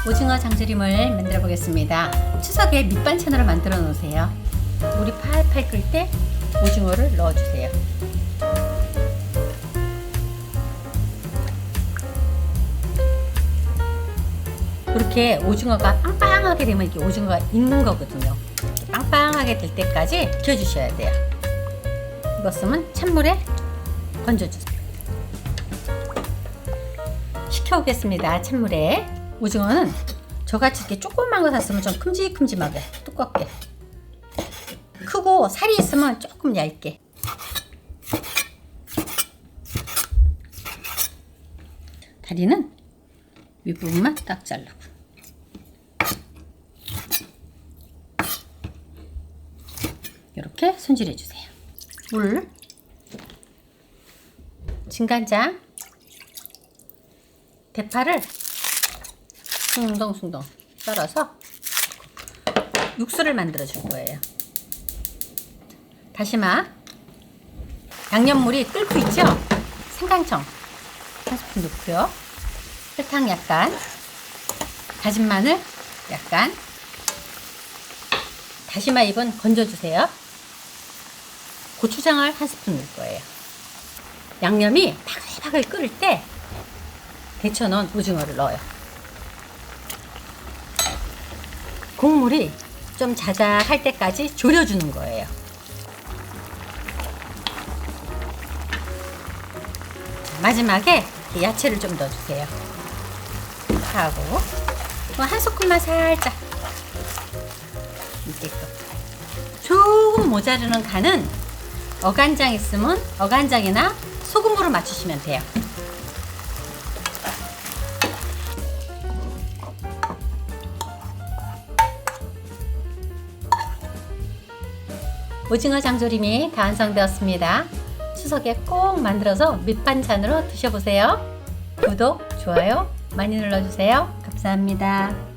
오징어 장조림을 만들어 보겠습니다. 추석에 밑반찬으로 만들어 놓으세요. 물이 팔팔 끓을 때 오징어를 넣어 주세요. 이렇게 오징어가 빵빵하게 되면 이렇게 오징어가 익는 거거든요. 빵빵하게 될 때까지 익혀주셔야 돼요. 익었으면 찬물에 건져주세요. 식혀오겠습니다. 찬물에. 오징어는 저같이 이렇게 조그만 거 샀으면 좀 큼직큼직하게 두껍게, 크고 살이 있으면 조금 얇게. 다리는 윗부분만 딱 자르고, 이렇게 손질해 주세요. 물, 진간장, 대파를 숭덩숭덩 썰어서 육수를 만들어 줄 거예요. 다시마, 양념물이 끓고 있죠? 생강청 한 스푼 넣고요. 설탕 약간, 다진 마늘 약간, 다시마 잎은 건져주세요. 고추장을 한 스푼 넣을 거예요. 양념이 바글바글 끓을 때 데쳐놓은 오징어를 넣어요. 국물이 좀 자작할 때까지 졸여주는 거예요. 마지막에 야채를 좀 넣어주세요. 하고 한 스푼만 살짝 이게끔. 조금 모자르는 간은 어간장 있으면 어간장이나 소금으로 맞추시면 돼요. 오징어 장조림이 다 완성되었습니다. 추석에 꼭 만들어서 밑반찬으로 드셔보세요. 구독, 좋아요 많이 눌러주세요. 감사합니다.